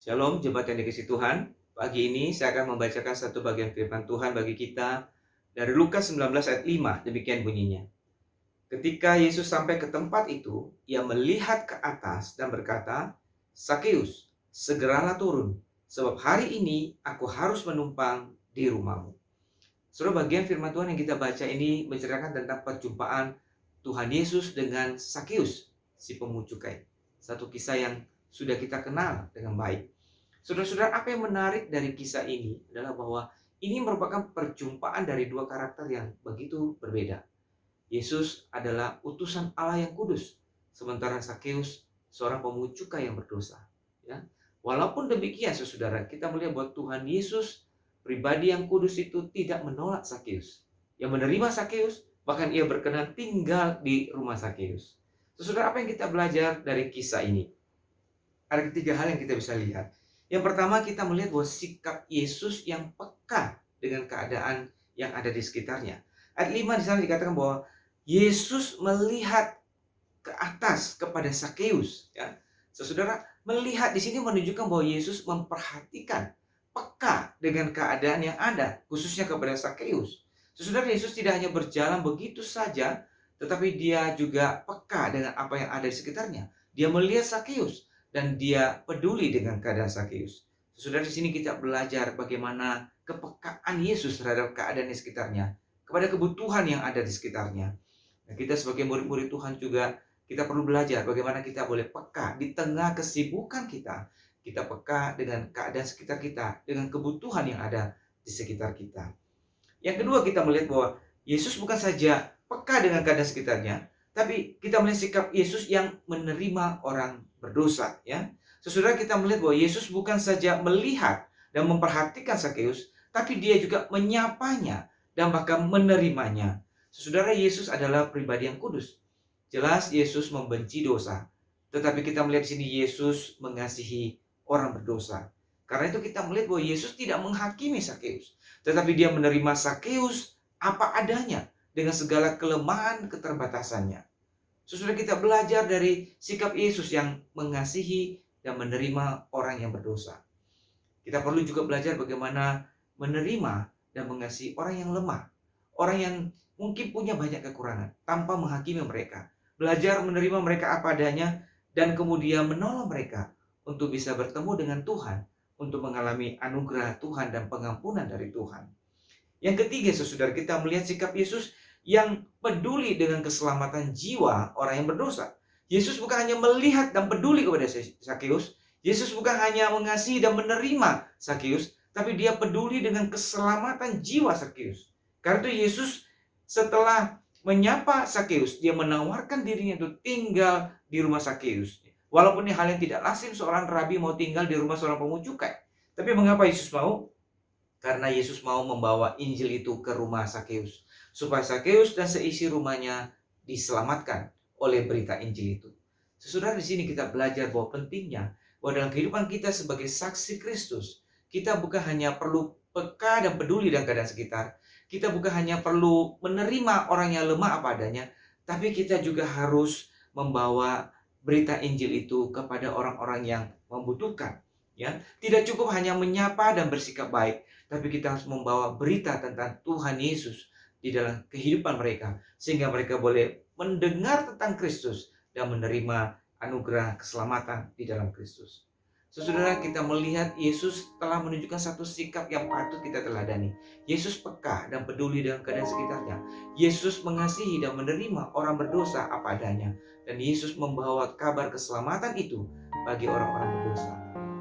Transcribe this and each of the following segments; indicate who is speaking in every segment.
Speaker 1: Shalom, jemaat yang dikasihi Tuhan. Pagi ini saya akan membacakan satu bagian firman Tuhan bagi kita dari Lukas 19 ayat 5. Demikian bunyinya. Ketika Yesus sampai ke tempat itu, ia melihat ke atas dan berkata, "Sakeus, segeralah turun, sebab hari ini aku harus menumpang di rumahmu." Saudara, bagian firman Tuhan yang kita baca ini menceritakan tentang perjumpaan Tuhan Yesus dengan Sakeus, si pemungut cukai. Satu kisah yang sudah kita kenal dengan baik. Saudara-saudara, apa yang menarik dari kisah ini adalah bahwa ini merupakan perjumpaan dari dua karakter yang begitu berbeda. Yesus adalah utusan Allah yang kudus, sementara Sakeus seorang pemungut cukai yang berdosa. Ya. Walaupun demikian, saudara, kita melihat bahwa Tuhan Yesus, pribadi yang kudus itu tidak menolak Sakeus. Yang menerima Sakeus, bahkan ia berkenan tinggal di rumah Sakeus. Saudara, apa yang kita belajar dari kisah ini? Ada tiga hal yang kita bisa lihat. Yang pertama, kita melihat bahwa sikap Yesus yang peka dengan keadaan yang ada di sekitarnya. Ayat 5 di sana dikatakan bahwa Yesus melihat ke atas kepada Sakeus, ya. Saudara, melihat di sini menunjukkan bahwa Yesus memperhatikan, peka dengan keadaan yang ada, khususnya kepada Sakeus. Saudara, Yesus tidak hanya berjalan begitu saja, tetapi dia juga peka dengan apa yang ada di sekitarnya. Dia melihat Sakeus dan dia peduli dengan keadaan Sakeus. Saudara, di sini kita belajar bagaimana kepekaan Yesus terhadap keadaan di sekitarnya, kepada kebutuhan yang ada di sekitarnya. Nah, kita sebagai murid-murid Tuhan juga kita perlu belajar bagaimana kita boleh peka di tengah kesibukan kita. Kita peka dengan keadaan sekitar kita, dengan kebutuhan yang ada di sekitar kita. Yang kedua, kita melihat bahwa Yesus bukan saja peka dengan keadaan sekitarnya, tapi kita melihat sikap Yesus yang menerima orang berdosa, ya. Saudara, kita melihat bahwa Yesus bukan saja melihat dan memperhatikan Sakeus, tapi dia juga menyapanya dan bahkan menerimanya. Saudara, Yesus adalah pribadi yang kudus. Jelas Yesus membenci dosa. Tetapi kita melihat di sini Yesus mengasihi orang berdosa. Karena itu kita melihat bahwa Yesus tidak menghakimi Sakeus, tetapi dia menerima Sakeus apa adanya dengan segala kelemahan keterbatasannya. Sesudah kita belajar dari sikap Yesus yang mengasihi dan menerima orang yang berdosa. Kita perlu juga belajar bagaimana menerima dan mengasihi orang yang lemah. Orang yang mungkin punya banyak kekurangan tanpa menghakimi mereka. Belajar menerima mereka apa adanya dan kemudian menolong mereka untuk bisa bertemu dengan Tuhan, untuk mengalami anugerah Tuhan dan pengampunan dari Tuhan. Yang ketiga, saudara, kita melihat sikap Yesus yang peduli dengan keselamatan jiwa orang yang berdosa. Yesus bukan hanya melihat dan peduli kepada Sakeus, Yesus bukan hanya mengasihi dan menerima Sakeus, tapi dia peduli dengan keselamatan jiwa Sakeus. Karena itu Yesus setelah menyapa Sakeus, dia menawarkan dirinya untuk tinggal di rumah Sakeus. Walaupun ini hal yang tidak lazim seorang rabi mau tinggal di rumah seorang pemungut cukai. Tapi mengapa Yesus mau? Karena Yesus mau membawa Injil itu ke rumah Sakeus, supaya Sakeus dan seisi rumahnya diselamatkan oleh berita Injil itu. Sesudah di sini kita belajar bahwa pentingnya bahwa dalam kehidupan kita sebagai saksi Kristus, kita bukan hanya perlu peka dan peduli dengan keadaan sekitar, kita bukan hanya perlu menerima orang yang lemah apa adanya, tapi kita juga harus membawa berita Injil itu kepada orang-orang yang membutuhkan. Ya, tidak cukup hanya menyapa dan bersikap baik, tapi kita harus membawa berita tentang Tuhan Yesus di dalam kehidupan mereka, sehingga mereka boleh mendengar tentang Kristus dan menerima anugerah keselamatan di dalam Kristus. Saudara, kita melihat Yesus telah menunjukkan satu sikap yang patut kita teladani. Yesus peka dan peduli dengan keadaan sekitarnya. Yesus mengasihi dan menerima orang berdosa apa adanya. Dan Yesus membawa kabar keselamatan itu bagi orang-orang berdosa.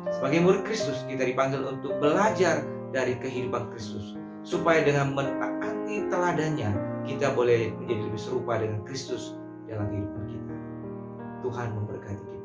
Speaker 1: Sebagai murid Kristus, kita dipanggil untuk belajar dari kehidupan Kristus, supaya dengan mentaati teladannya, kita boleh menjadi lebih serupa dengan Kristus dalam kehidupan kita. Tuhan memberkati kita.